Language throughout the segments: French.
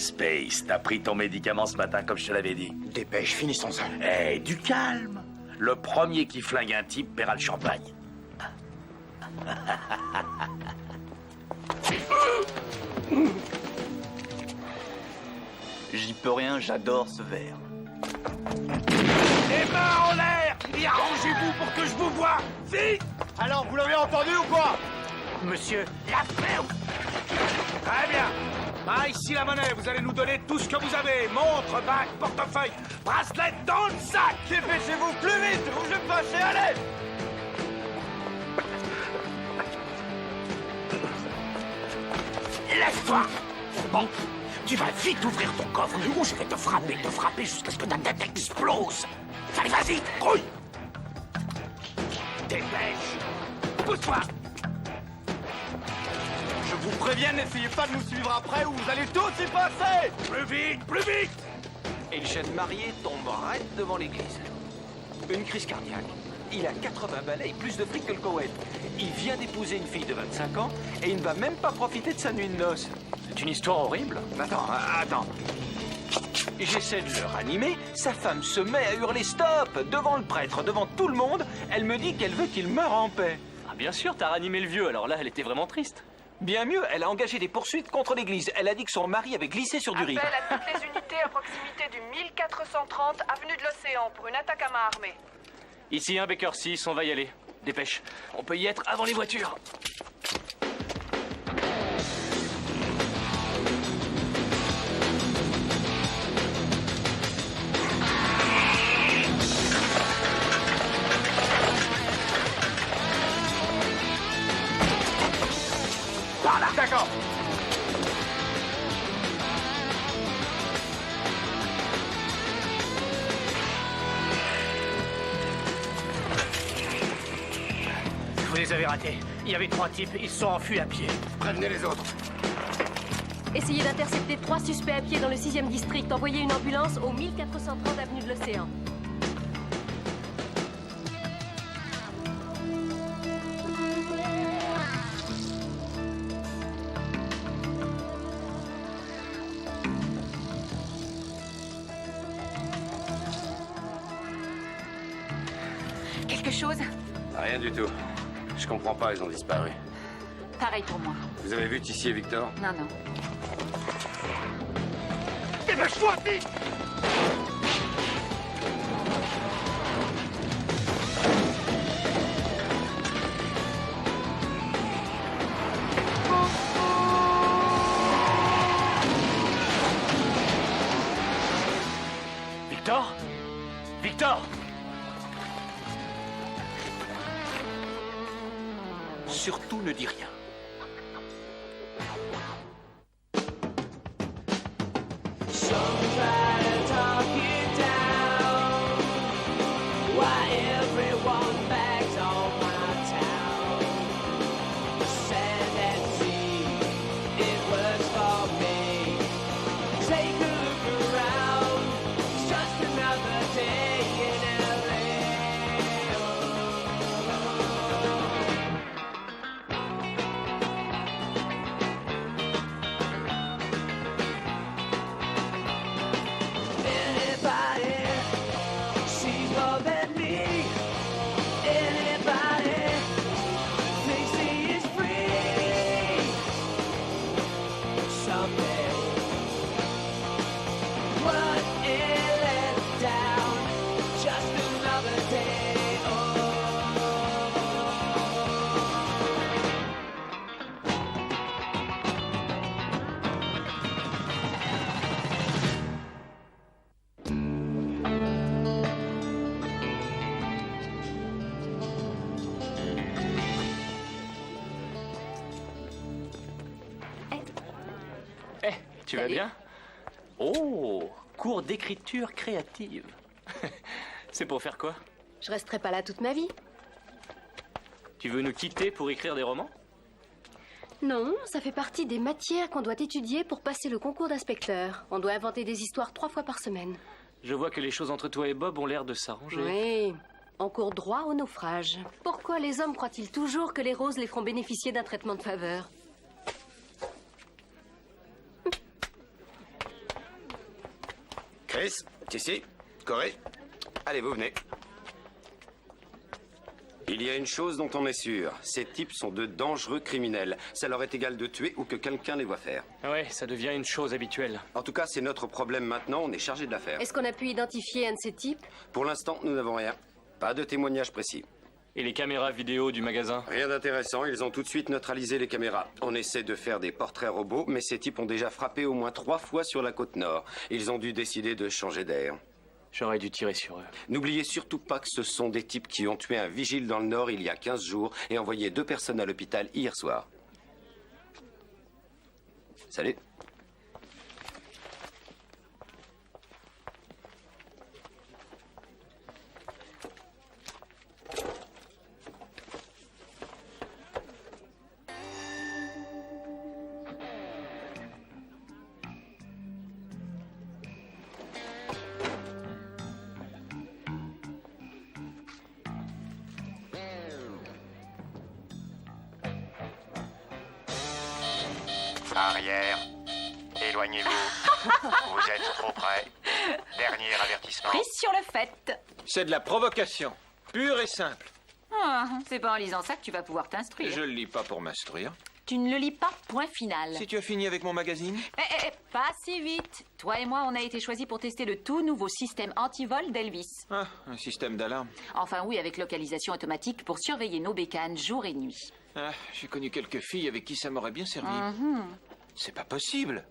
Space, t'as pris ton médicament ce matin comme je te l'avais dit. Dépêche, finissons ça. Eh, du calme. Le premier qui flingue un type paiera le champagne. J'y peux rien, j'adore ce verre. Les mains en l'air et arrangez-vous pour que je vous voie. Vite. Alors, vous l'avez entendu ou quoi? Monsieur, la ferme. Très bien. Ah, ici la monnaie, vous allez nous donner tout ce que vous avez. Montre, bague, portefeuille, bracelet dans le sac. Dépêchez-vous plus vite, bougez pas, c'est à l'aise. Lève-toi. Bon, tu vas vite ouvrir ton coffre ou je vais te frapper jusqu'à ce que ta tête explose. Allez, vas-y, grouille. Dépêche. Pousse-toi. Je vous préviens, n'essayez pas de nous suivre après ou vous allez tous y passer. Plus vite, plus vite. Et le jeune marié tombe raide devant l'église. Une crise cardiaque. Il a 80 balais et plus de fric que le Koweït. Il vient d'épouser une fille de 25 ans et il ne va même pas profiter de sa nuit de noces. C'est une histoire horrible. Attends. J'essaie de le ranimer, sa femme se met à hurler stop devant le prêtre, devant tout le monde. Elle me dit qu'elle veut qu'il meure en paix. Ah bien sûr, t'as ranimé le vieux, alors là, elle était vraiment triste. Bien mieux, elle a engagé des poursuites contre l'église. Elle a dit que son mari avait glissé sur du riz. Appel à toutes les unités à proximité du 1430 avenue de l'Océan pour une attaque à main armée. Ici, un Baker 6, on va y aller. Dépêche, on peut y être avant les voitures. Par là. D'accord. Vous les avez ratés. Il y avait 3 types, ils se sont enfuis à pied. Prévenez les autres. Essayez d'intercepter 3 suspects à pied dans le 6e district. Envoyez une ambulance au 1430 avenue de l'Océan. Quelque chose? Rien du tout. Je comprends pas, ils ont disparu. Pareil pour moi. Vous avez vu Tissier et Victor? Non, non. Dépêche-toi, vite. Victor? Victor? Surtout ne dis rien. Tu vas bien? Oh, cours d'écriture créative. C'est pour faire quoi? Je resterai pas là toute ma vie. Tu veux nous quitter pour écrire des romans? Non, ça fait partie des matières qu'on doit étudier pour passer le concours d'inspecteur. On doit inventer des histoires 3 fois par semaine. Je vois que les choses entre toi et Bob ont l'air de s'arranger. Oui, on court droit au naufrage. Pourquoi les hommes croient-ils toujours que les roses les feront bénéficier d'un traitement de faveur? Chris, Tissi, Corée, allez, vous venez. Il y a une chose dont on est sûr. Ces types sont de dangereux criminels. Ça leur est égal de tuer ou que quelqu'un les voit faire. Ouais, ça devient une chose habituelle. En tout cas, c'est notre problème maintenant. On est chargé de l'affaire. Est-ce qu'on a pu identifier un de ces types? Pour l'instant, nous n'avons rien. Pas de témoignage précis. Et les caméras vidéo du magasin? Rien d'intéressant. Ils ont tout de suite neutralisé les caméras. On essaie de faire des portraits robots, mais ces types ont déjà frappé au moins 3 fois sur la côte nord. Ils ont dû décider de changer d'air. J'aurais dû tirer sur eux. N'oubliez surtout pas que ce sont des types qui ont tué un vigile dans le Nord il y a 15 jours et envoyé 2 personnes à l'hôpital hier soir. Salut. Arrière. Éloignez-vous. Vous êtes trop près. Dernier avertissement. Pression le fait. C'est de la provocation, pure et simple. Ah, c'est pas en lisant ça que tu vas pouvoir t'instruire. Je le lis pas pour m'instruire. Tu ne le lis pas, point final. Si tu as fini avec mon magazine? Pas si vite. Toi et moi, on a été choisis pour tester le tout nouveau système anti-vol d'Elvis. Ah, un système d'alarme. Enfin oui, avec localisation automatique pour surveiller nos bécanes jour et nuit. Ah, j'ai connu quelques filles avec qui ça m'aurait bien servi. C'est pas possible.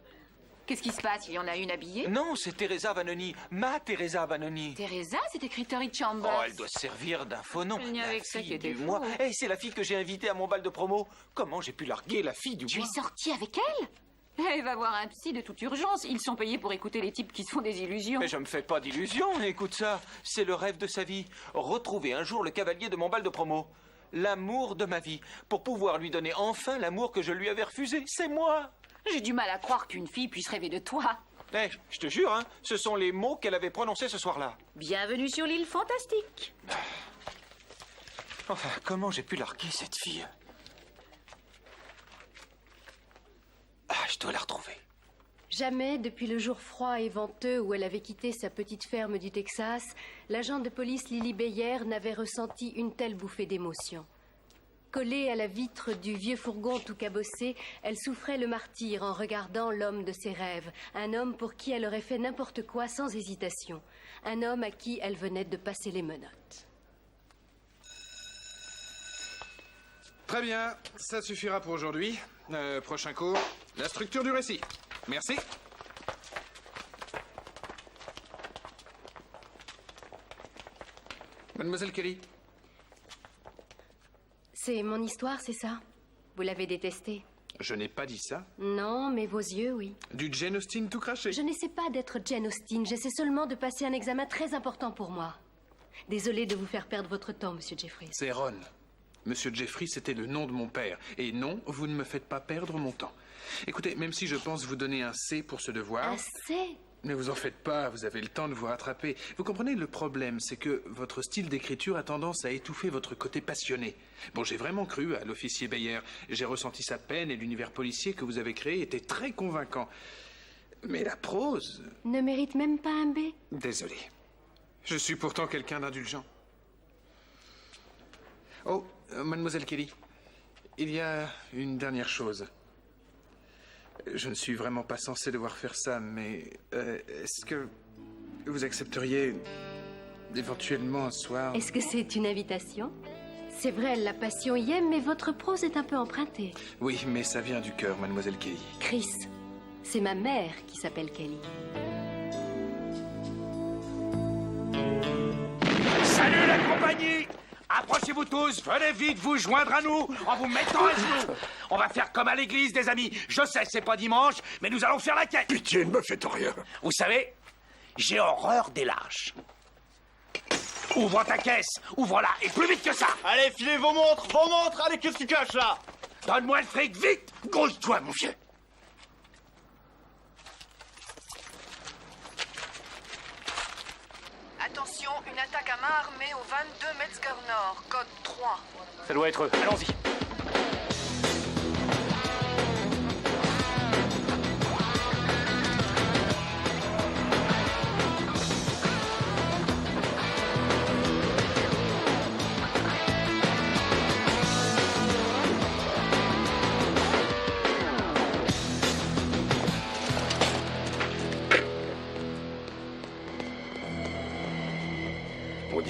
Qu'est-ce qui se passe? Il y en a une habillée? Non, c'est Teresa Vanoni, ma Teresa Vanoni. Teresa, c'est écrit Tori Chambers. Oh, elle doit servir d'un faux nom. Il n'y a La avec ça fille qui était du fou. mois. Eh, c'est la fille que j'ai invitée à mon bal de promo. Comment j'ai pu larguer la fille du Tu mois? es sorti avec elle? Elle va voir un psy de toute urgence. Ils sont payés pour écouter les types qui se font des illusions. Mais je me fais pas d'illusions, écoute ça. C'est le rêve de sa vie. Retrouver un jour le cavalier de mon bal de promo. L'amour de ma vie. Pour pouvoir lui donner enfin l'amour que je lui avais refusé. C'est moi. J'ai du mal à croire qu'une fille puisse rêver de toi. Eh, je te jure, hein, ce sont les mots qu'elle avait prononcés ce soir-là. Bienvenue sur l'île fantastique. Enfin, comment j'ai pu larguer cette fille? Ah, je dois la retrouver. Jamais, depuis le jour froid et venteux où elle avait quitté sa petite ferme du Texas, l'agent de police Lily Beyer n'avait ressenti une telle bouffée d'émotion. Collée à la vitre du vieux fourgon tout cabossé, elle souffrait le martyre en regardant l'homme de ses rêves, un homme pour qui elle aurait fait n'importe quoi sans hésitation, un homme à qui elle venait de passer les menottes. Très bien, ça suffira pour aujourd'hui. Prochain cours, la structure du récit. Merci. Mademoiselle Kelly. C'est mon histoire, c'est ça? Vous l'avez détestée? Je n'ai pas dit ça. Non, mais vos yeux, oui. Du Jane Austen tout craché. Je n'essaie pas d'être Jane Austen, j'essaie seulement de passer un examen très important pour moi. Désolée de vous faire perdre votre temps, Monsieur Jeffries. C'est Ron. Monsieur Jeffries, c'était le nom de mon père. Et non, vous ne me faites pas perdre mon temps. Écoutez, même si je pense vous donner un C pour ce devoir... Un C? Ne vous en faites pas, vous avez le temps de vous rattraper. Vous comprenez, le problème, c'est que votre style d'écriture a tendance à étouffer votre côté passionné. Bon, j'ai vraiment cru à l'officier Beyer. J'ai ressenti sa peine et l'univers policier que vous avez créé était très convaincant. Mais la prose... Ne mérite même pas un B? Désolé. Je suis pourtant quelqu'un d'indulgent. Oh, mademoiselle Kelly, il y a une dernière chose. Je ne suis vraiment pas censé devoir faire ça, mais est-ce que vous accepteriez éventuellement un soir... Est-ce que c'est une invitation? C'est vrai, la passion y est, mais votre prose est un peu empruntée. Oui, mais ça vient du cœur, mademoiselle Kelly. Chris, c'est ma mère qui s'appelle Kelly. Salut la compagnie! Approchez-vous tous, venez vite vous joindre à nous en vous mettant à genoux. On va faire comme à l'église, des amis. Je sais, c'est pas dimanche, mais nous allons faire la quête. Pitié, ne me faites rien. Vous savez, j'ai horreur des lâches. Ouvre ta caisse, ouvre-la, et plus vite que ça. Allez, filez vos montres, allez, qu'est-ce que tu caches là? Donne-moi le fric, vite. Gauche-toi, mon vieux. Attention, une attaque à main armée au 22 Metzger Nord, code 3. Ça doit être eux. Allons-y.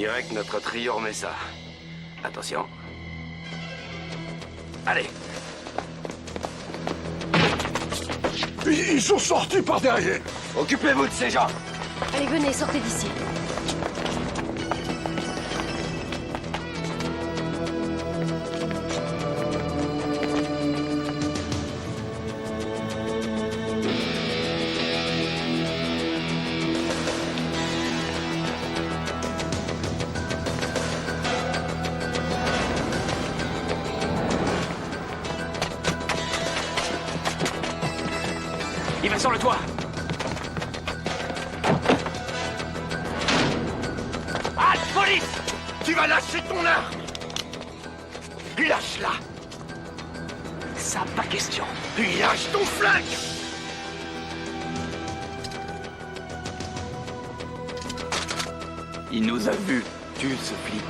Direct, notre trio remet ça. Attention. Allez. Ils sont sortis par derrière. Occupez-vous de ces gens. Allez, venez, sortez d'ici. Il va sur le toit. Halte, police! Tu vas lâcher ton arme! Lâche-la! Ça, pas question. Lâche ton flingue! Il nous a vus. Tue ce flic.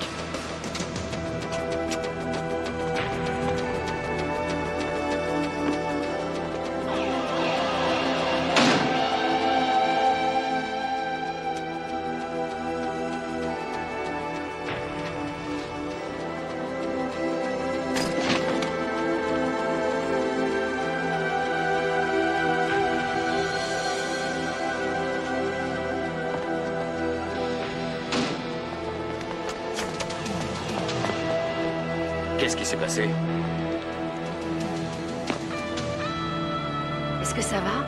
Qu'est-ce qui s'est passé? Est-ce que ça va?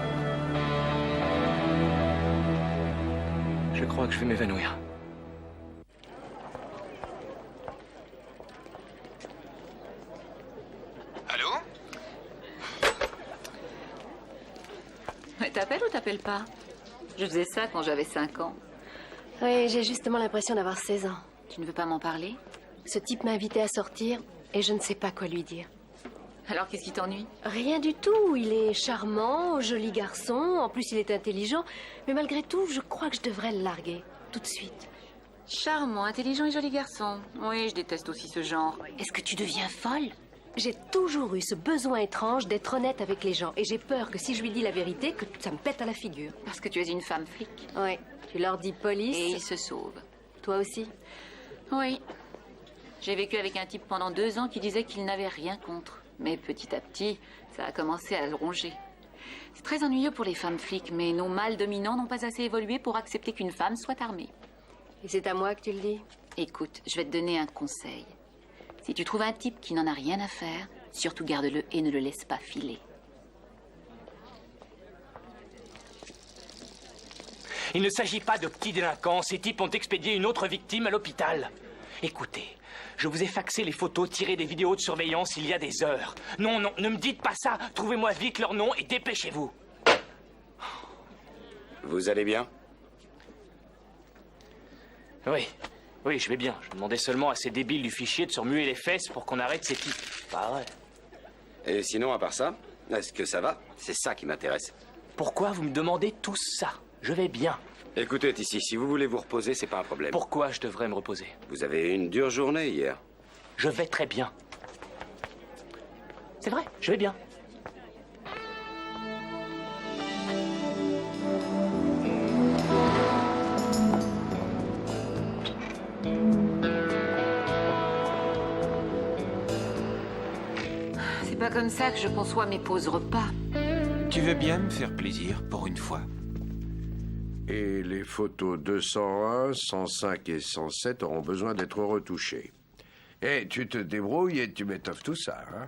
Je crois que je vais m'évanouir. Allô? Mais t'appelles ou t'appelles pas? Je faisais ça quand j'avais 5 ans. Oui, j'ai justement l'impression d'avoir 16 ans. Tu ne veux pas m'en parler? Ce type m'a invité à sortir et je ne sais pas quoi lui dire. Alors qu'est-ce qui t'ennuie? Rien du tout. Il est charmant, joli garçon. En plus, il est intelligent. Mais malgré tout, je crois que je devrais le larguer. Tout de suite. Charmant, intelligent et joli garçon. Oui, je déteste aussi ce genre. Est-ce que tu deviens folle? J'ai toujours eu ce besoin étrange d'être honnête avec les gens. Et j'ai peur que si je lui dis la vérité, que ça me pète à la figure. Parce que tu es une femme flic. Oui. Tu leur dis police. Et ils se sauvent. Toi aussi? Oui. J'ai vécu avec un type pendant 2 ans qui disait qu'il n'avait rien contre. Mais petit à petit, ça a commencé à le ronger. C'est très ennuyeux pour les femmes flics, mais nos mâles dominants n'ont pas assez évolué pour accepter qu'une femme soit armée. Et c'est à moi que tu le dis? Écoute, je vais te donner un conseil. Si tu trouves un type qui n'en a rien à faire, surtout garde-le et ne le laisse pas filer. Il ne s'agit pas de petits délinquants. Ces types ont expédié une autre victime à l'hôpital. Écoutez, je vous ai faxé les photos tirées des vidéos de surveillance il y a des heures. Non, non, ne me dites pas ça. Trouvez-moi vite leur nom et dépêchez-vous. Vous allez bien? Oui, oui, je vais bien. Je demandais seulement à ces débiles du fichier de se remuer les fesses pour qu'on arrête ces types. Pas vrai. Et sinon, à part ça, est-ce que ça va? C'est ça qui m'intéresse. Pourquoi vous me demandez tout ça? Je vais bien. Écoutez, Tissi, si vous voulez vous reposer, c'est pas un problème. Pourquoi je devrais me reposer? Vous avez eu une dure journée hier. Je vais très bien. C'est vrai, je vais bien. C'est pas comme ça que je conçois mes pauses repas. Tu veux bien me faire plaisir pour une fois? Et les photos 201, 105 et 107 auront besoin d'être retouchées. Et tu te débrouilles et tu m'étoffes tout ça, hein?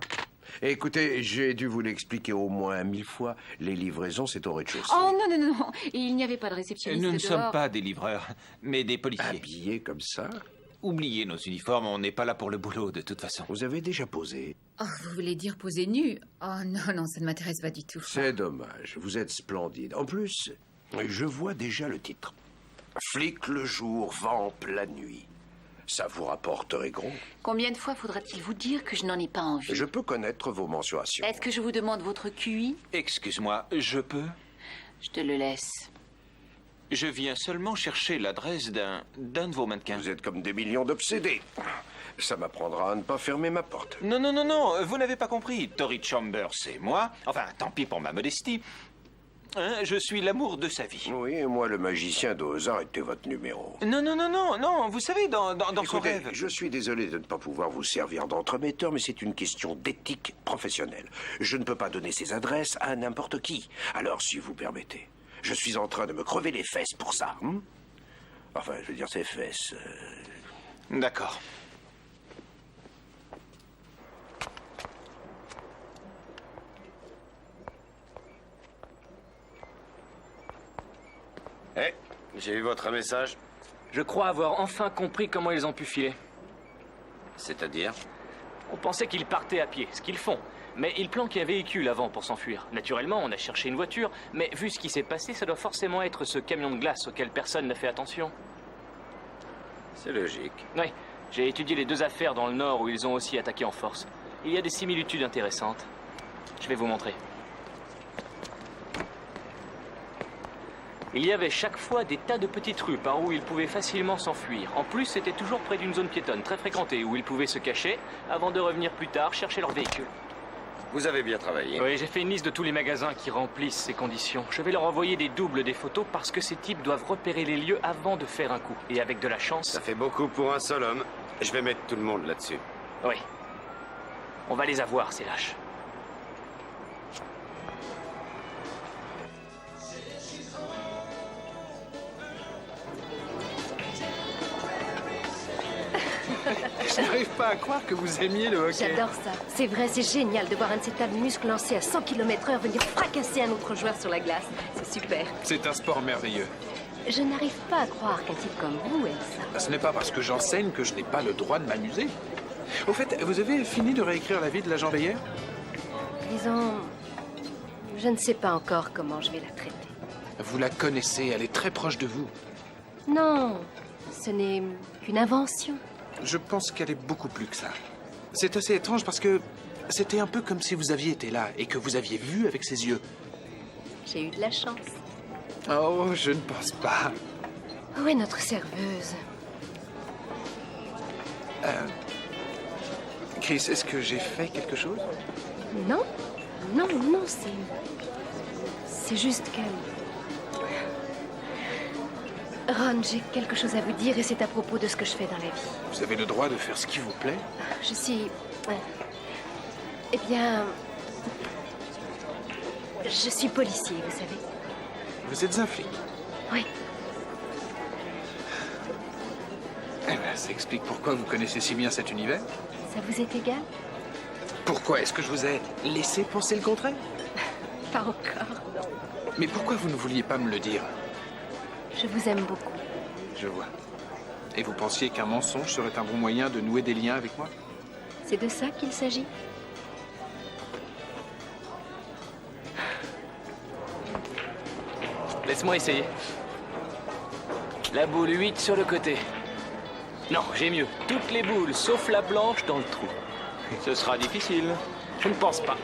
Et écoutez, j'ai dû vous l'expliquer au moins 1000 fois, les livraisons, c'est au rez-de-chaussée. Oh non, non, non, il n'y avait pas de réceptionniste Nous ne dehors. sommes pas des livreurs, mais des policiers. Habillés comme ça? Oubliez nos uniformes, on n'est pas là pour le boulot, de toute façon. Vous avez déjà posé? Oh, vous voulez dire poser nu? Oh non, non, ça ne m'intéresse pas du tout. C'est dommage, vous êtes splendide. En plus, je vois déjà le titre. Flic le jour, vamp la nuit. Ça vous rapporterait gros. Combien de fois faudra-t-il vous dire que je n'en ai pas envie? Je peux connaître vos mensurations. Est-ce que je vous demande votre QI? Excuse-moi, je peux? Je te le laisse. Je viens seulement chercher l'adresse d'un de vos mannequins. Vous êtes comme des millions d'obsédés. Ça m'apprendra à ne pas fermer ma porte. Non, non, non, non, vous n'avez pas compris. Tori Chambers, c'est moi. Enfin, tant pis pour ma modestie. Hein, je suis l'amour de sa vie. Oui, et moi, le magicien dois arrêter votre numéro. Non, vous savez, dans son Écoutez, rêve... je suis désolé de ne pas pouvoir vous servir d'entremetteur, mais c'est une question d'éthique professionnelle. Je ne peux pas donner ces adresses à n'importe qui. Alors, si vous permettez, je suis en train de me crever les fesses pour ça. Enfin, je veux dire, ces fesses... D'accord. Eh, j'ai eu votre message. Je crois avoir enfin compris comment ils ont pu filer. C'est-à-dire? On pensait qu'ils partaient à pied, ce qu'ils font. Mais ils planquaient un véhicule avant pour s'enfuir. Naturellement, on a cherché une voiture, mais vu ce qui s'est passé, ça doit forcément être ce camion de glace auquel personne n'a fait attention. C'est logique. Oui, j'ai étudié les deux affaires dans le Nord où ils ont aussi attaqué en force. Il y a des similitudes intéressantes. Je vais vous montrer. Il y avait chaque fois des tas de petites rues par où ils pouvaient facilement s'enfuir. En plus, c'était toujours près d'une zone piétonne très fréquentée où ils pouvaient se cacher avant de revenir plus tard chercher leur véhicule. Vous avez bien travaillé. Oui, j'ai fait une liste de tous les magasins qui remplissent ces conditions. Je vais leur envoyer des doubles des photos parce que ces types doivent repérer les lieux avant de faire un coup. Et avec de la chance... Ça fait beaucoup pour un seul homme. Je vais mettre tout le monde là-dessus. Oui. On va les avoir, ces lâches. Je n'arrive pas à croire que vous aimiez le hockey. J'adore ça. C'est vrai, c'est génial de voir un de ces tas de muscles lancés à 100 km/h venir fracasser un autre joueur sur la glace. C'est super. C'est un sport merveilleux. Je n'arrive pas à croire qu'un type comme vous aime ça. Ce n'est pas parce que j'enseigne que je n'ai pas le droit de m'amuser. Au fait, vous avez fini de réécrire la vie de l'agent Beyer? Disons, je ne sais pas encore comment je vais la traiter. Vous la connaissez, elle est très proche de vous. Non, ce n'est qu'une invention. Je pense qu'elle est beaucoup plus que ça. C'est assez étrange parce que c'était un peu comme si vous aviez été là et que vous aviez vu avec ses yeux. J'ai eu de la chance. Oh, je ne pense pas. Où est notre serveuse? Chris, est-ce que j'ai fait quelque chose? Non, non, c'est juste que... Ron, j'ai quelque chose à vous dire et c'est à propos de ce que je fais dans la vie. Vous avez le droit de faire ce qui vous plaît? Je suis... Eh bien... Je suis policier, vous savez. Vous êtes un flic? Oui. Eh bien, ça explique pourquoi vous connaissez si bien cet univers. Ça vous est égal? Pourquoi est-ce que je vous ai laissé penser le contraire? Pas encore, non. Mais pourquoi vous ne vouliez pas me le dire? Je vous aime beaucoup. Je vois. Et vous pensiez qu'un mensonge serait un bon moyen de nouer des liens avec moi? C'est de ça qu'il s'agit? Laisse-moi essayer. La boule 8 sur le côté. Non, j'ai mieux. Toutes les boules, sauf la blanche, dans le trou. Ce sera difficile. Je ne pense pas.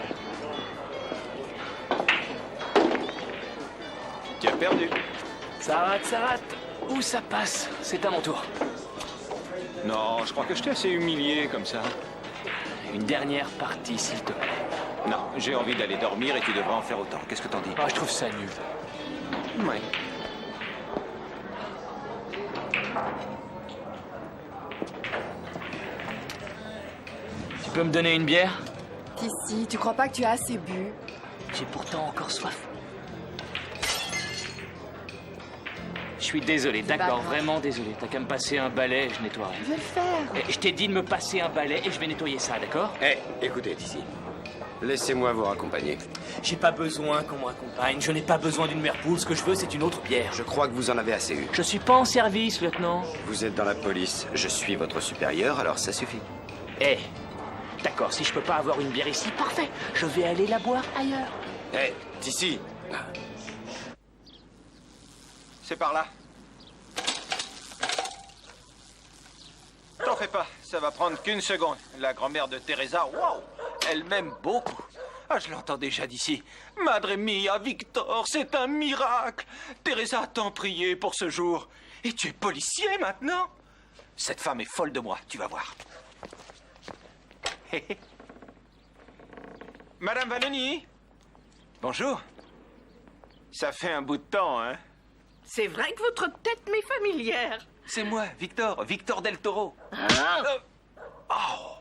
Tu as perdu. Ça rate. Où ça passe? C'est à mon tour. Non, je crois que je t'ai assez humilié comme ça. Une dernière partie, s'il te plaît. Non, j'ai envie d'aller dormir et tu devrais en faire autant. Qu'est-ce que t'en dis? Ah, je trouve ça nul. Ouais. Tu peux me donner une bière? Ici, tu crois pas que tu as assez bu? J'ai pourtant encore soif. Je suis désolé, d'accord, vraiment désolé. T'as qu'à me passer un balai, je nettoierai. Je vais le faire. Je t'ai dit de me passer un balai et je vais nettoyer ça, d'accord? Écoutez, d'ici. Laissez-moi vous raccompagner. J'ai pas besoin qu'on me raccompagne. Je n'ai pas besoin d'une mère poule. Ce que je veux, c'est une autre bière. Je crois que vous en avez assez eu. Je suis pas en service, lieutenant. Vous êtes dans la police. Je suis votre supérieur, alors ça suffit. D'accord, si je peux pas avoir une bière ici, parfait. Je vais aller la boire ailleurs. D'ici. C'est par là. T'en fais pas, ça va prendre qu'une seconde. La grand-mère de Teresa, waouh, elle m'aime beaucoup. Ah, je l'entends déjà d'ici. Madre mia, Victor, c'est un miracle. Teresa a tant prié pour ce jour. Et tu es policier maintenant? Cette femme est folle de moi, tu vas voir. Madame Vanoni? Bonjour. Ça fait un bout de temps, hein? C'est vrai que votre tête m'est familière. C'est moi, Victor Del Toro. Oh!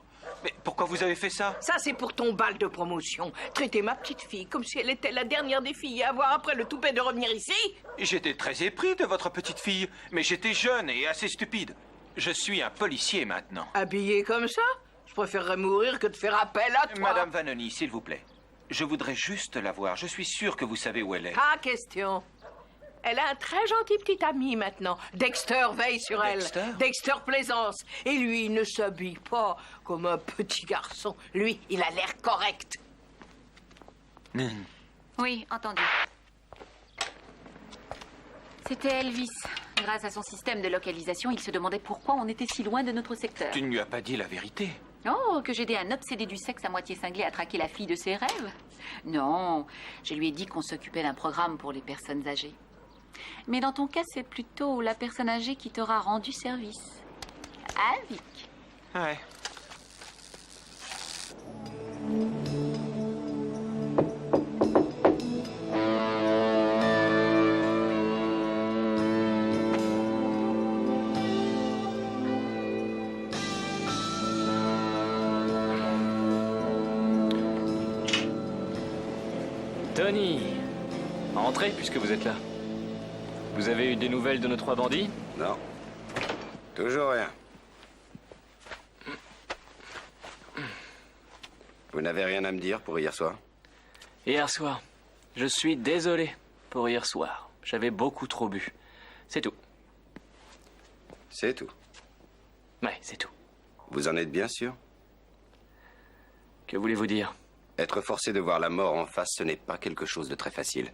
Mais pourquoi vous avez fait ça? Ça, c'est pour ton bal de promotion. Traiter ma petite fille comme si elle était la dernière des filles et avoir après le toupet de revenir ici? J'étais très épris de votre petite fille, mais j'étais jeune et assez stupide. Je suis un policier maintenant. Habillé comme ça? Je préférerais mourir que de faire appel à toi. Madame Vanoni, s'il vous plaît. Je voudrais juste la voir. Je suis sûr que vous savez où elle est. Pas question. Elle a un très gentil petit ami maintenant. Dexter veille sur elle. Dexter Plaisance. Et lui, il ne s'habille pas comme un petit garçon. Lui, il a l'air correct. Oui, entendu. C'était Elvis. Grâce à son système de localisation, il se demandait pourquoi on était si loin de notre secteur. Tu ne lui as pas dit la vérité. Oh, que j'aidais un obsédé du sexe à moitié cinglé à traquer la fille de ses rêves? Non, je lui ai dit qu'on s'occupait d'un programme pour les personnes âgées. Mais dans ton cas, c'est plutôt la personne âgée qui t'aura rendu service. Ah, Vic. Ouais. Tony, entrez puisque vous êtes là. Vous avez eu des nouvelles de nos 3 bandits? Non. Toujours rien. Vous n'avez rien à me dire pour hier soir? Hier soir. Je suis désolé pour hier soir. J'avais beaucoup trop bu. C'est tout. C'est tout? Ouais, c'est tout. Vous en êtes bien sûr? Que voulez-vous dire? Être forcé de voir la mort en face, ce n'est pas quelque chose de très facile.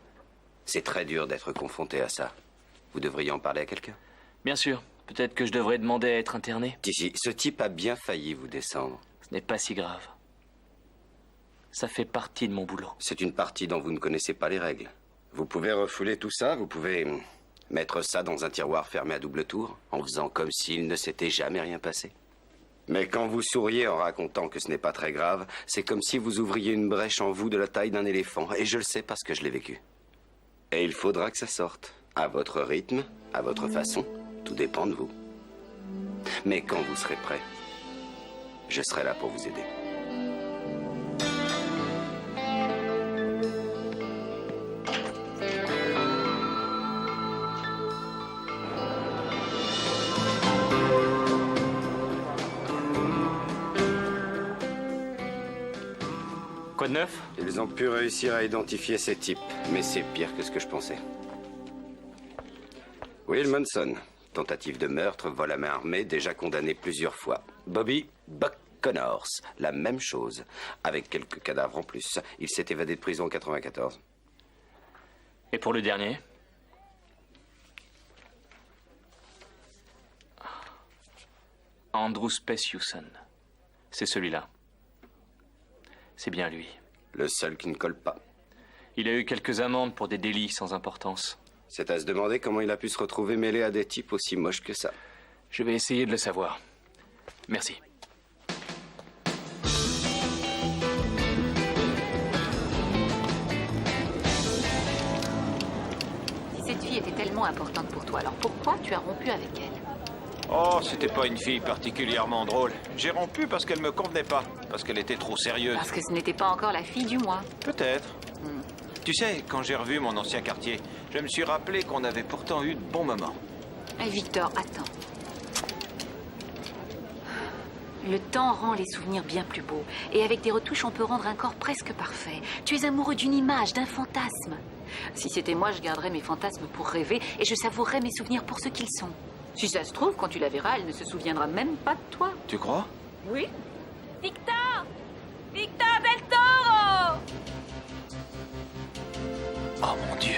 C'est très dur d'être confronté à ça. Vous devriez en parler à quelqu'un? Bien sûr. Peut-être que je devrais demander à être interné. Si, ce type a bien failli vous descendre. Ce n'est pas si grave. Ça fait partie de mon boulot. C'est une partie dont vous ne connaissez pas les règles. Vous pouvez refouler tout ça, vous pouvez mettre ça dans un tiroir fermé à double tour, en faisant comme s'il ne s'était jamais rien passé. Mais quand vous souriez en racontant que ce n'est pas très grave, c'est comme si vous ouvriez une brèche en vous de la taille d'un éléphant. Et je le sais parce que je l'ai vécu. Et il faudra que ça sorte. À votre rythme, à votre façon. Tout dépend de vous. Mais quand vous serez prêt, je serai là pour vous aider. Quoi de neuf? Ils ont pu réussir à identifier ces types, mais c'est pire que ce que je pensais. Will Munson, tentative de meurtre, vol à main armée, déjà condamné plusieurs fois. Bobby Buck Connors, la même chose, avec quelques cadavres en plus. Il s'est évadé de prison en 94. Et pour le dernier? Andrew Space Hewson. C'est celui-là. C'est bien lui. Le seul qui ne colle pas. Il a eu quelques amendes pour des délits sans importance. C'est à se demander comment il a pu se retrouver mêlé à des types aussi moches que ça. Je vais essayer de le savoir. Merci. Si cette fille était tellement importante pour toi, alors pourquoi tu as rompu avec elle? Oh, c'était pas une fille particulièrement drôle. J'ai rompu parce qu'elle me convenait pas, parce qu'elle était trop sérieuse. Parce que ce n'était pas encore la fille du mois. Peut-être. Tu sais, quand j'ai revu mon ancien quartier, je me suis rappelé qu'on avait pourtant eu de bons moments. Hey, Victor, attends. Le temps rend les souvenirs bien plus beaux. Et avec des retouches, on peut rendre un corps presque parfait. Tu es amoureux d'une image, d'un fantasme. Si c'était moi, je garderais mes fantasmes pour rêver et je savourerais mes souvenirs pour ce qu'ils sont. Si ça se trouve, quand tu la verras, elle ne se souviendra même pas de toi. Tu crois? Oui. Victor! Victor Del Toro! Oh mon Dieu!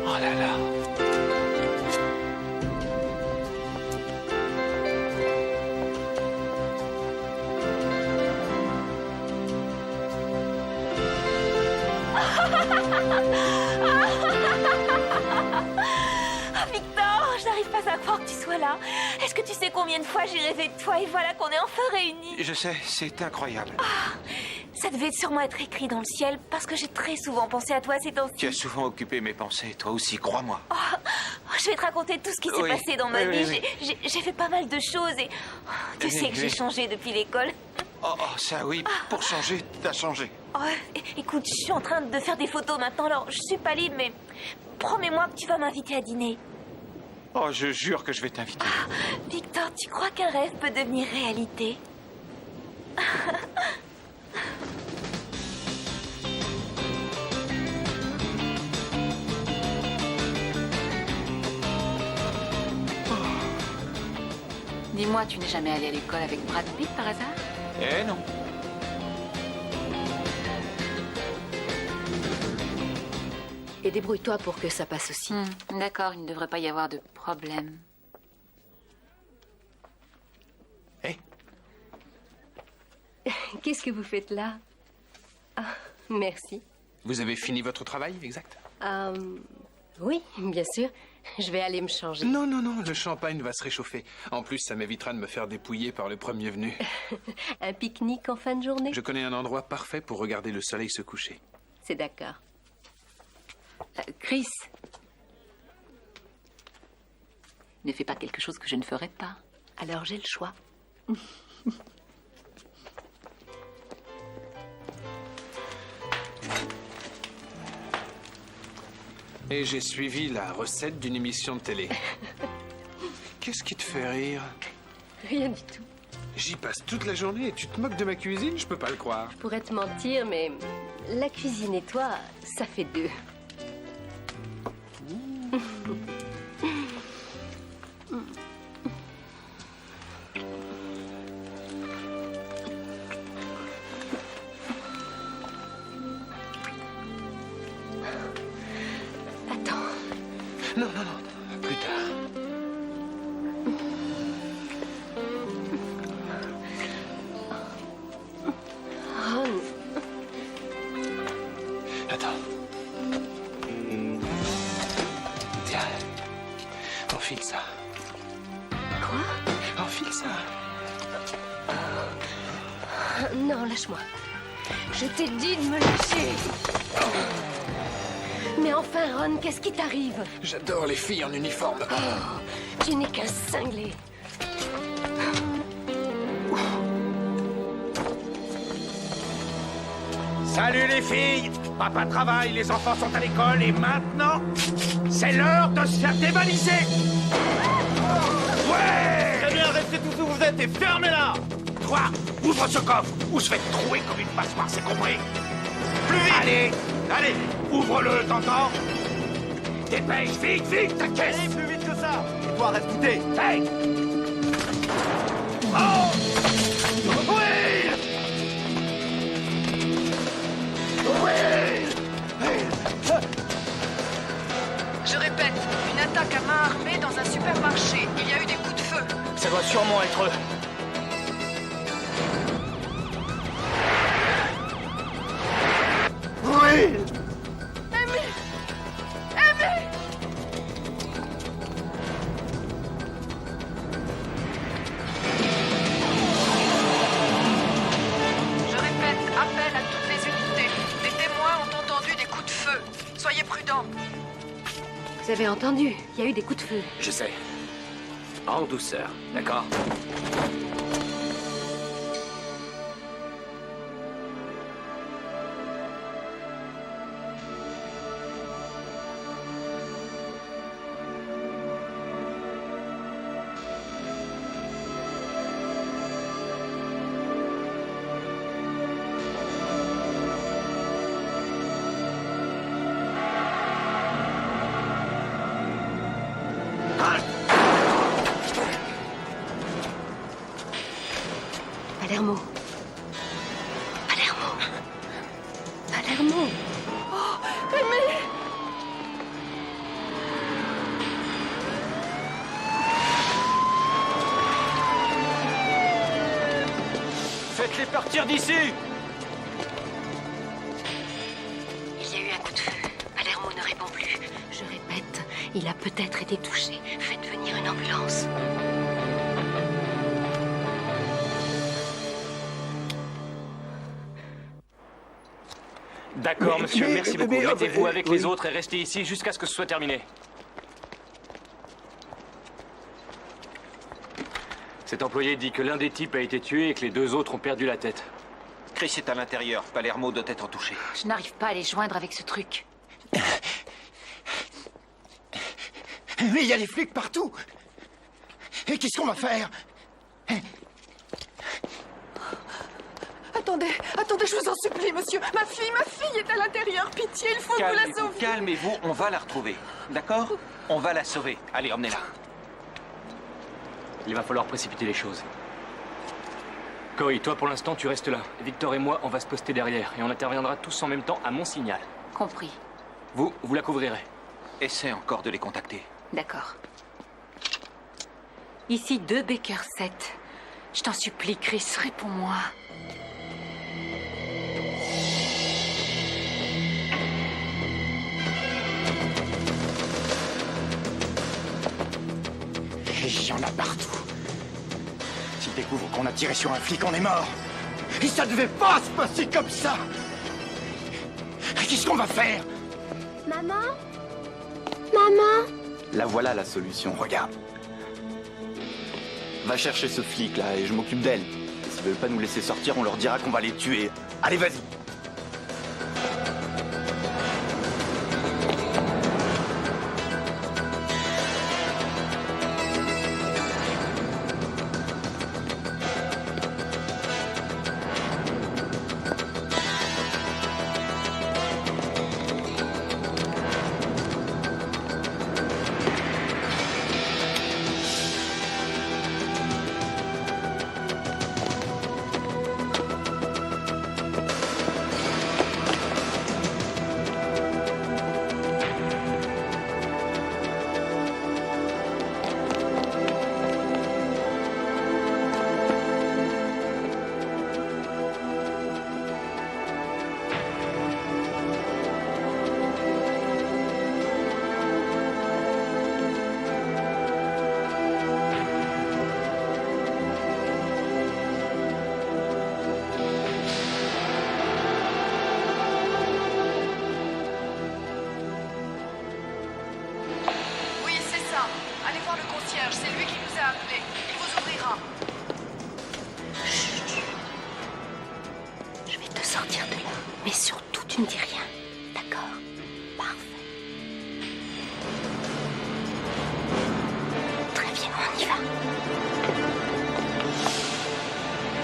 Oh là là! Victor, je n'arrive pas enfin croire que tu sois là. Est-ce que tu sais combien de fois j'ai rêvé de toi et voilà qu'on est enfin réunis? Je sais, c'est incroyable. Ça devait sûrement être écrit dans le ciel parce que j'ai très souvent pensé à toi ces temps-ci. Tu as souvent occupé mes pensées, toi aussi, crois-moi. Je vais te raconter tout ce qui s'est Oui. passé dans ma Oui, vie. oui, J'ai fait pas mal de choses et tu sais que j'ai oui. changé depuis l'école. Oh, ça oui, pour changer, t'as changé. Écoute, je suis en train de faire des photos maintenant, alors je suis pas libre, mais promets-moi que tu vas m'inviter à dîner. Oh, je jure que je vais t'inviter. Victor, tu crois qu'un rêve peut devenir réalité? Dis-moi, tu n'es jamais allé à l'école avec Brad Pitt par hasard? Eh non. Et débrouille-toi pour que ça passe aussi. D'accord, il ne devrait pas y avoir de problème. Qu'est-ce que vous faites là? Ah, merci. Vous avez fini votre travail, exact? Oui, bien sûr. Je vais aller me changer. Non, non, non, le champagne va se réchauffer. En plus, ça m'évitera de me faire dépouiller par le premier venu. Un pique-nique en fin de journée? Je connais un endroit parfait pour regarder le soleil se coucher. C'est d'accord. Chris, ne fais pas quelque chose que je ne ferais pas. Alors j'ai le choix. Et j'ai suivi la recette d'une émission de télé. Qu'est-ce qui te fait rire? Rien du tout. J'y passe toute la journée et tu te moques de ma cuisine? Je peux pas le croire. Je pourrais te mentir, mais la cuisine et toi, ça fait deux. Non, non, non, plus tard. Ron. Attends. Tiens, enfile ça. Quoi? Enfile ça. Non, lâche-moi. Je t'ai dit de me lâcher. Mais enfin, Ron, qu'est-ce qui t'arrive? J'adore les filles en uniforme. Tu n'es qu'un cinglé. Salut les filles! Papa travaille, les enfants sont à l'école et maintenant, c'est l'heure de se faire dévaliser! Ouais! Très bien, restez tous où vous êtes et fermez-la! Toi, ouvre ce coffre ou je vais te trouer comme une passoire, c'est compris? Plus vite! Allez, allez, ouvre-le, t'entends? Dépêche, vite, vite, ta caisse! Allez, plus vite que ça! Et toi, reste goûter! Hey! Oh! Oui! Oui! Je répète, une attaque à main armée dans un supermarché. Il y a eu des coups de feu. Ça doit sûrement être eux. Oui! Amy! Amy! Je répète, appel à toutes les unités. Des témoins ont entendu des coups de feu. Soyez prudents. Vous avez entendu? Il y a eu des coups de feu. Je sais. En douceur, d'accord? Palermo. Palermo. Palermo. Oh, Amy! Faites-les partir d'ici! Il y a eu un coup de feu. Palermo ne répond plus. Je répète, il a peut-être été touché. Faites venir une ambulance. D'accord, monsieur, merci beaucoup. Mettez-vous avec les autres et restez ici jusqu'à ce que ce soit terminé. Cet employé dit que l'un des types a été tué et que les deux autres ont perdu la tête. Chris est à l'intérieur. Palermo doit être touché. Je n'arrive pas à les joindre avec ce truc. Mais il y a des flics partout. Et qu'est-ce qu'on va faire? Attendez, je vous en supplie, monsieur. Ma fille est à l'intérieur. Pitié, il faut que vous la sauviez. Calmez-vous, on va la retrouver. D'accord? On va la sauver. Allez, emmenez-la. Il va falloir précipiter les choses. Coy, toi pour l'instant tu restes là. Victor et moi, on va se poster derrière et on interviendra tous en même temps à mon signal. Compris. Vous la couvrirez. Essaie encore de les contacter. D'accord. Ici 2 Baker 7. Je t'en supplie, Chris, réponds-moi. Il y en a partout. S'ils découvrent qu'on a tiré sur un flic, on est mort. Et ça devait pas se passer comme ça. Qu'est-ce qu'on va faire? Maman? Maman? La voilà la solution. Regarde. Va chercher ce flic là et je m'occupe d'elle. Et s'ils veulent pas nous laisser sortir, on leur dira qu'on va les tuer. Allez, vas-y. C'est lui qui nous a appelés. Il vous ouvrira. Chut. Je vais te sortir de là. Mais surtout, tu ne dis rien. D'accord? Parfait. Très bien, on y va.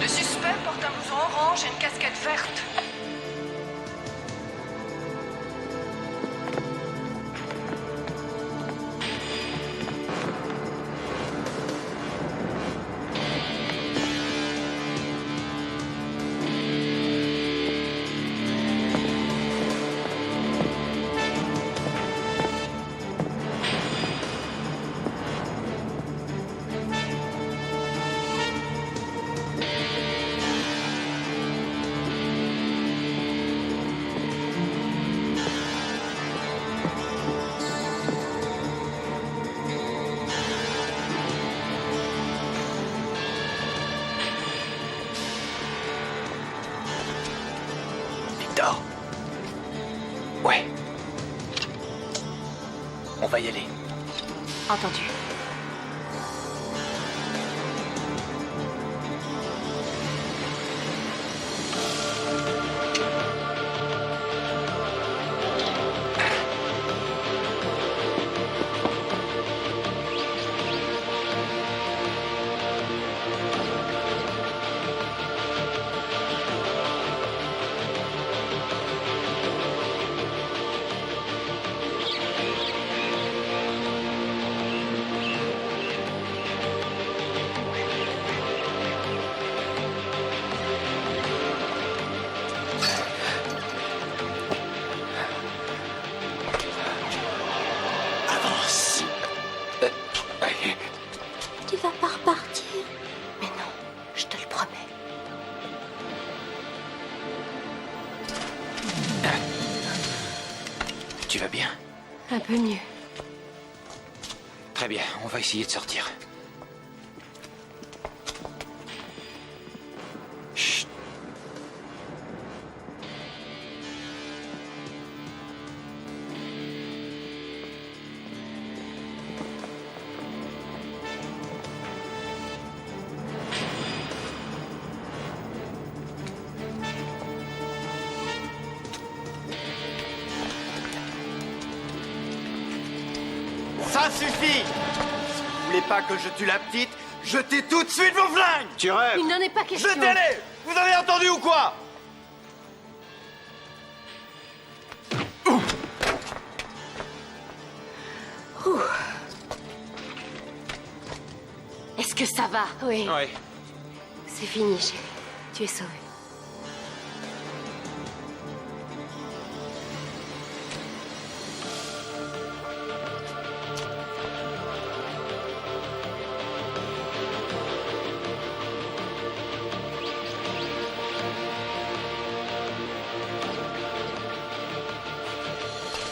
Le suspect porte un blouson orange et une casquette verte. Victor? Ouais. On va y aller. Entendu. Tu vas pas repartir? Mais non, je te le promets. Tu vas bien? Un peu mieux. Très bien, on va essayer de sortir. Chut. Ça suffit! Vous voulez pas que je tue la petite? Jetez tout de suite vos flingues! Tu rêves! Il n'en est pas question. Jetez-les! Vous avez entendu ou quoi? Ouh. Est-ce que ça va? Oui. Ouais. C'est fini, chérie. Tu es sauvée.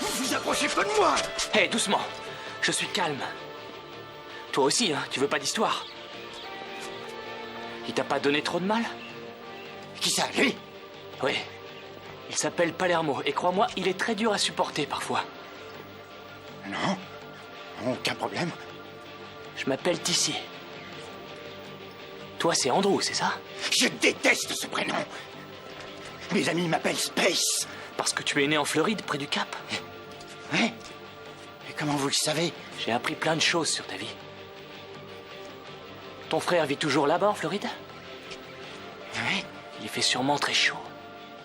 Vous vous approchez pas de moi! Hé, doucement. Je suis calme. Toi aussi, hein, tu veux pas d'histoire? Il t'a pas donné trop de mal? Qui ça, lui? Oui. Il s'appelle Palermo, et crois-moi, il est très dur à supporter parfois. Non, aucun problème. Je m'appelle Tissier. Toi, c'est Andrew, c'est ça? Je déteste ce prénom. Mes amis m'appellent Space. Parce que tu es né en Floride, près du Cap? Ouais. Et comment vous le savez? J'ai appris plein de choses sur ta vie. Ton frère vit toujours là-bas, en Floride? Oui. Il fait sûrement très chaud.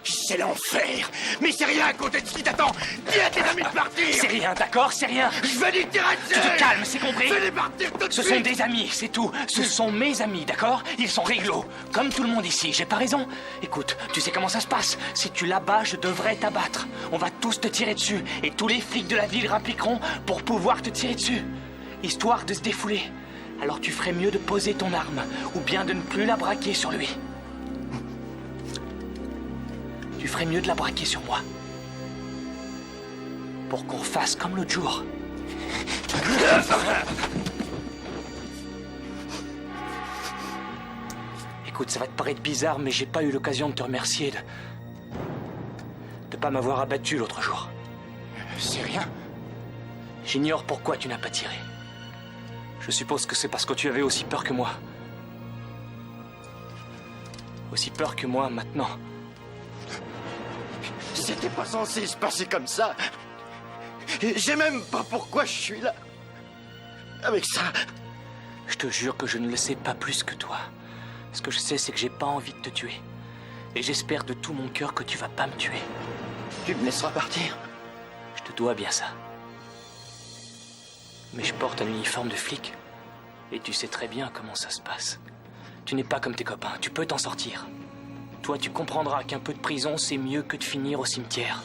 C'est l'enfer. Mais c'est rien à côté de ce qui t'attend. Dis à tes amis de partir. C'est rien, d'accord? C'est rien. Je vais les tirer dessus. Tu te calmes, c'est compris? Fais-les partir tout de Ce suite. sont des amis, c'est tout. Ce sont mes amis, d'accord? Ils sont réglo. Comme tout le monde ici, j'ai pas raison? Écoute, tu sais comment ça se passe. Si tu l'abats, je devrais t'abattre. On va tous te tirer dessus. Et tous les flics de la ville rappliqueront pour pouvoir te tirer dessus. Histoire de se défouler. Alors tu ferais mieux de poser ton arme. Ou bien de ne plus la braquer sur lui. Tu ferais mieux de la braquer sur moi. Pour qu'on fasse comme l'autre jour. Écoute, ça va te paraître bizarre, mais j'ai pas eu l'occasion de te remercier de pas m'avoir abattu l'autre jour. C'est rien. J'ignore pourquoi tu n'as pas tiré. Je suppose que c'est parce que tu avais aussi peur que moi. Aussi peur que moi maintenant. C'était pas censé se passer comme ça. J'ai même pas pourquoi je suis là. Avec ça. Je te jure que je ne le sais pas plus que toi. Ce que je sais, c'est que j'ai pas envie de te tuer. Et j'espère de tout mon cœur que tu vas pas me tuer. Tu me laisseras partir? Je te dois bien ça. Mais je porte un uniforme de flic. Et tu sais très bien comment ça se passe. Tu n'es pas comme tes copains, tu peux t'en sortir. Toi, tu comprendras qu'un peu de prison, c'est mieux que de finir au cimetière.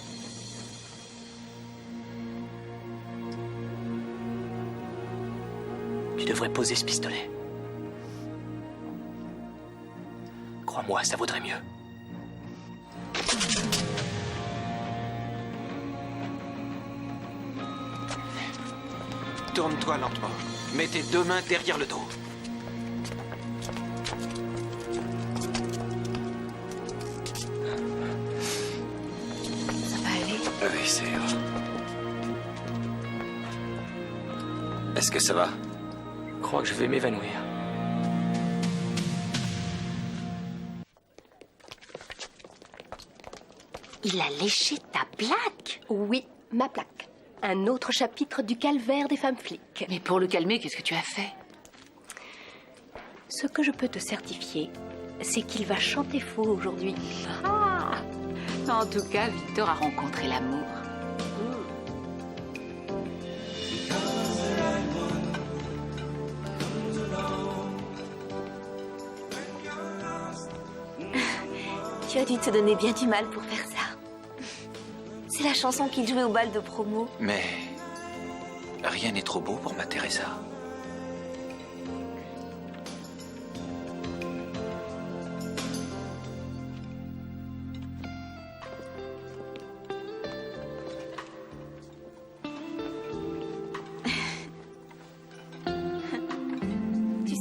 Tu devrais poser ce pistolet. Crois-moi, ça vaudrait mieux. Tourne-toi lentement. Mets tes deux mains derrière le dos. Ça va aller? Oui, c'est... Est-ce que ça va? Je crois que je vais m'évanouir. Il a léché ta plaque? Oui, ma plaque. Un autre chapitre du calvaire des femmes flics. Mais pour le calmer, qu'est-ce que tu as fait? Ce que je peux te certifier, c'est qu'il va chanter faux aujourd'hui. Ah! En tout cas, Victor a rencontré l'amour. Tu as dû te donner bien du mal pour faire ça. C'est la chanson qu'il jouait au bal de promo. Mais rien n'est trop beau pour ma Teresa.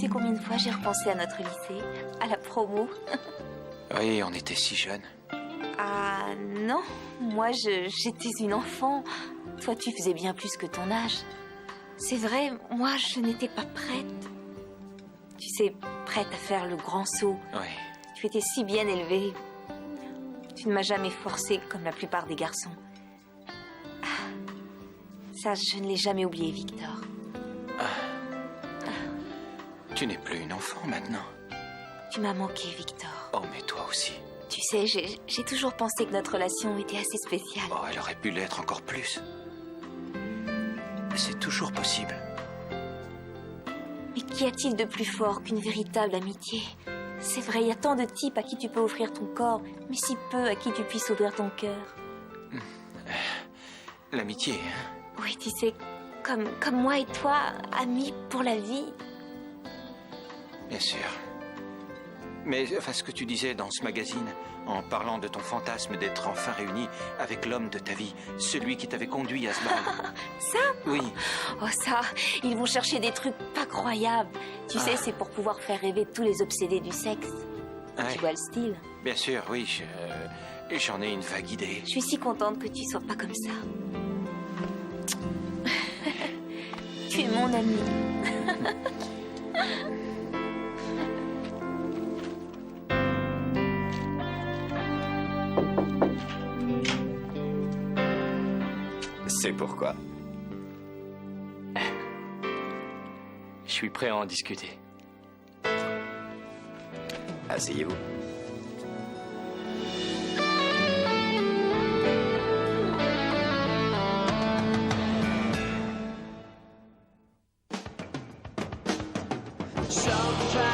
sais combien de fois j'ai repensé à notre lycée, à la promo? Oui, on était si jeunes. Ah non, moi j'étais une enfant. Toi tu faisais bien plus que ton âge. C'est vrai, moi je n'étais pas prête. Tu sais, prête à faire le grand saut. Oui. Tu étais si bien élevée. Tu ne m'as jamais forcée comme la plupart des garçons. Ah, ça, je ne l'ai jamais oublié, Victor. Tu n'es plus une enfant maintenant. Tu m'as manqué, Victor. Oh, mais toi aussi. Tu sais, j'ai toujours pensé que notre relation était assez spéciale. Oh, elle aurait pu l'être encore plus. C'est toujours possible. Mais qu'y a-t-il de plus fort qu'une véritable amitié? C'est vrai, il y a tant de types à qui tu peux offrir ton corps, mais si peu à qui tu puisses ouvrir ton cœur. L'amitié. Oui, tu sais, comme moi et toi, amis pour la vie. Bien sûr. Mais enfin, ce que tu disais dans ce magazine, en parlant de ton fantasme d'être enfin réuni avec l'homme de ta vie, celui qui t'avait conduit à ce bal. Ça? Oui. Oh ça, ils vont chercher des trucs pas croyables. Tu sais, c'est pour pouvoir faire rêver tous les obsédés du sexe. Ouais. Tu vois le style? Bien sûr, oui, j'en ai une vague idée. Je suis si contente que tu sois pas comme ça. Tu es mon ami. C'est pourquoi. Je suis prêt à en discuter. Asseyez-vous. Sometimes